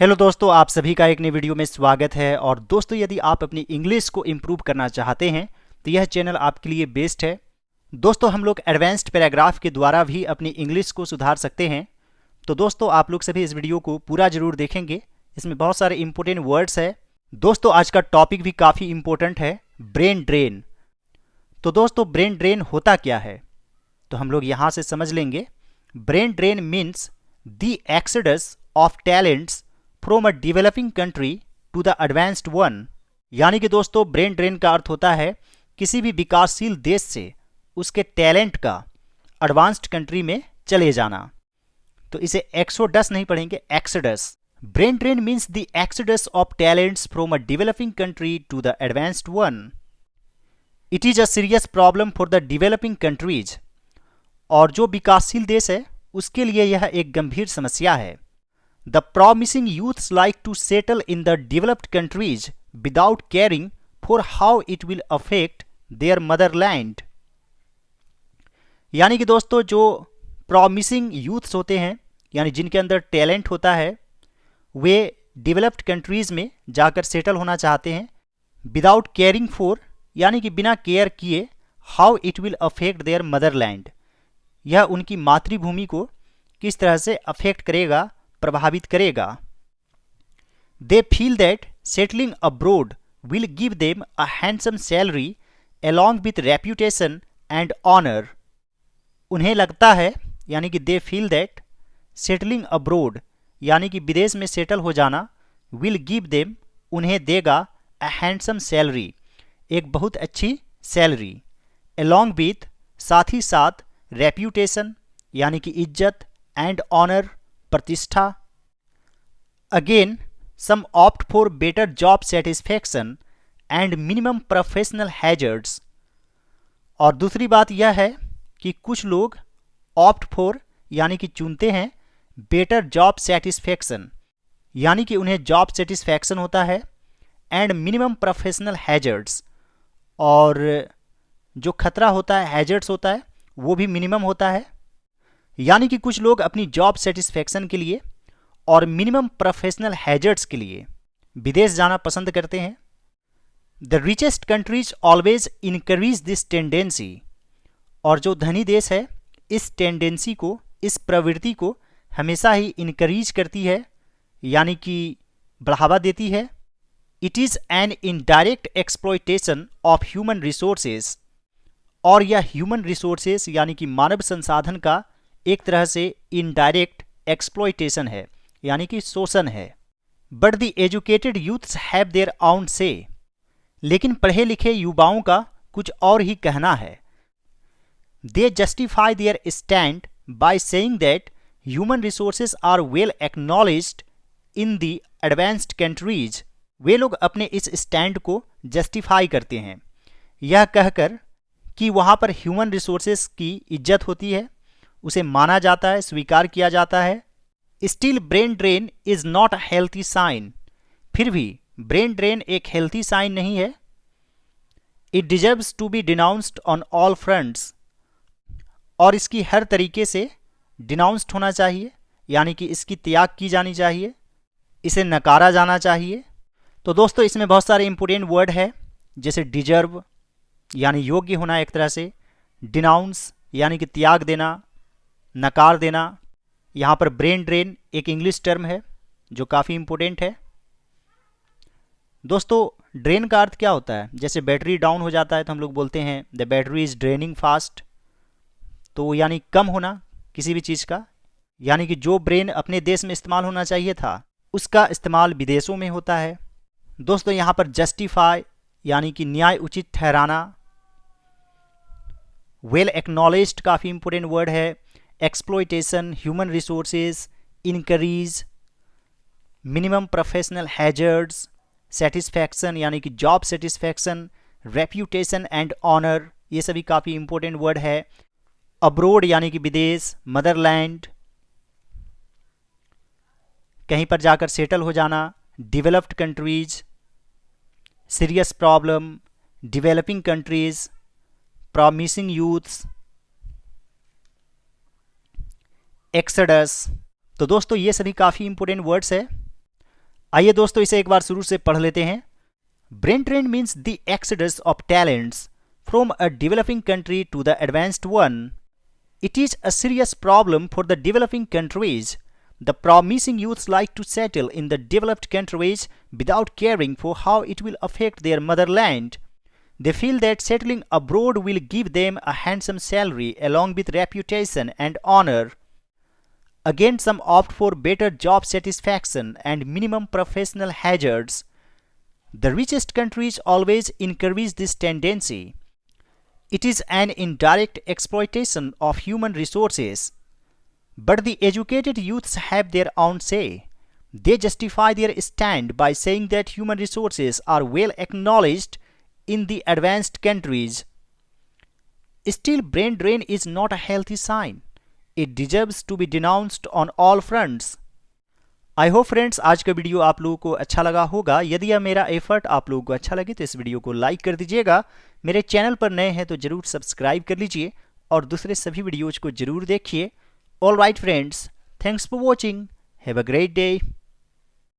Hello दोस्तों, आप सभी का एक नई वीडियो में स्वागत है। और दोस्तों, यदि आप अपनी इंग्लिश को इम्प्रूव करना चाहते हैं तो यह चैनल आपके लिए बेस्ट है। दोस्तों, हम लोग एडवांस्ड पैराग्राफ के द्वारा भी अपनी इंग्लिश को सुधार सकते हैं। तो दोस्तों, आप लोग सभी इस वीडियो को पूरा जरूर देखेंगे। इसमें बहुत सारे इंपॉर्टेंट वर्ड्स है। दोस्तों, आज का टॉपिक भी काफ़ी इंपॉर्टेंट है, ब्रेन ड्रेन। तो दोस्तों, ब्रेन ड्रेन होता क्या है तो हम लोग यहाँ से समझ लेंगे। Brain drain means the exodus of talents from a developing country to the advanced one. यानी कि दोस्तों, ब्रेन ड्रेन का अर्थ होता है किसी भी विकासशील देश से उसके टैलेंट का एडवांस्ड कंट्री में चले जाना। तो इसे एक्सोडस नहीं पढ़ेंगे, exodus. Brain drain means the exodus of talents from a developing country to the advanced one. It is a serious problem for the developing countries. और जो विकासशील देश है उसके लिए यह एक गंभीर समस्या है। The promising youths like to settle in the developed countries without caring for how it will affect their motherland। यानी कि दोस्तों, जो प्रॉमिसिंग यूथ्स होते हैं यानी जिनके अंदर टैलेंट होता है, वे डेवलप्ड कंट्रीज़ में जाकर सेटल होना चाहते हैं विदाउट केयरिंग फॉर, यानी कि बिना केयर किए, how it will affect there Motherland, यह उनकी मातृभूमि को किस तरह से अफेक्ट करेगा, प्रभावित करेगा। They feel that settling abroad will give them a handsome salary along with reputation and honour. उन्हें लगता है, यानी कि they feel that settling abroad, यानी कि विदेश में सेटल हो जाना, विल गिव देम, उन्हें देगा, अ हैंडसम सैलरी, एक बहुत अच्छी सैलरी, अलॉन्ग विथ, साथ ही साथ, रेप्यूटेशन, यानी कि इज्जत, एंड ऑनर, प्रतिष्ठा। Again some opt for better job satisfaction and minimum professional hazards. और दूसरी बात यह है कि कुछ लोग ऑप्ट फॉर, यानी कि चुनते हैं, बेटर जॉब सेटिस्फैक्शन, यानी कि उन्हें जॉब सेटिस्फैक्शन होता है, एंड मिनिमम प्रोफेशनल हैजर्ड्स, और जो खतरा होता है, हैजर्ड्स होता है, वो भी मिनिमम होता है। यानी कि कुछ लोग अपनी जॉब सेटिस्फैक्शन के लिए और मिनिमम प्रोफेशनल हैजर्ड्स के लिए विदेश जाना पसंद करते हैं। The richest countries always encourage this tendency. और जो धनी देश है इस टेंडेंसी को, इस प्रवृत्ति को हमेशा ही इनकरेज करती है, यानी कि बढ़ावा देती है। It is an indirect exploitation of human resources. और यह ह्यूमन रिसोर्सेज यानी कि मानव संसाधन का एक तरह से इनडायरेक्ट एक्सप्लॉयटेशन है, यानी कि शोषण है। But the educated youths have their own से। लेकिन पढ़े लिखे युवाओं का कुछ और ही कहना है। They justify their stand by saying that human resources are well acknowledged in the advanced countries. वे लोग अपने इस स्टैंड को जस्टिफाई करते हैं यह कहकर कि वहाँ पर ह्यूमन रिसोर्सेज की इज्जत होती है, उसे माना जाता है, स्वीकार किया जाता है। Still brain drain is not a healthy sign. फिर भी ब्रेन ड्रेन एक हेल्थी साइन नहीं है। It deserves to be denounced on all fronts. और इसकी हर तरीके से डिनाउंस्ड होना चाहिए, यानी कि इसकी त्याग की जानी चाहिए, इसे नकारा जाना चाहिए। तो दोस्तों, इसमें बहुत सारे इंपोर्टेंट वर्ड है, जैसे डिजर्व यानी योग्य होना एक तरह से, डिनाउंस यानी कि त्याग देना, नकार देना। यहाँ पर ब्रेन ड्रेन एक इंग्लिश टर्म है जो काफ़ी इंपॉर्टेंट है। दोस्तों, ड्रेन का अर्थ क्या होता है? जैसे बैटरी डाउन हो जाता है तो हम लोग बोलते हैं the battery is draining fast. तो यानी कम होना किसी भी चीज़ का, यानी कि जो ब्रेन अपने देश में इस्तेमाल होना चाहिए था उसका इस्तेमाल विदेशों में होता है। दोस्तों, यहाँ पर जस्टिफाई यानी कि न्याय उचित ठहराना। वेल एक्नॉलेज्ड काफ़ी इंपॉर्टेंट वर्ड है। Exploitation, human resources, injuries, minimum professional hazards, satisfaction यानी कि job satisfaction, reputation and honour, ये सभी काफ़ी इंपॉर्टेंट वर्ड है। अब्रोड यानी कि विदेश, मदरलैंड, कहीं पर जाकर सेटल हो जाना, developed countries, serious problem, developing countries, promising youths, exodus. तो दोस्तों, ये सभी काफ़ी इंपॉर्टेंट वर्ड्स है। आइए दोस्तों इसे एक बार शुरू से पढ़ लेते हैं। Brain drain means the exodus of talents from a developing country to the advanced one. It is a serious problem for the developing countries. The promising youths like to settle in the developed countries without caring for how it will affect their motherland. They feel that settling abroad will give them a handsome salary along with reputation and honor. Again, some opt for better job satisfaction and minimum professional hazards. The richest countries always encourage this tendency. It is an indirect exploitation of human resources. But the educated youths have their own say. They justify their stand by saying that human resources are well acknowledged in the advanced countries. Still, brain drain is not a healthy sign. It deserves to be denounced on all fronts. I hope friends आज का video आप लोगों को अच्छा लगा होगा। यदि यह मेरा एफर्ट आप लोगों को अच्छा लगे तो इस वीडियो को लाइक कर दीजिएगा। मेरे चैनल पर नए हैं तो जरूर सब्सक्राइब कर लीजिए और दूसरे सभी वीडियोज को जरूर देखिए। All right friends, thanks for watching, have a great day.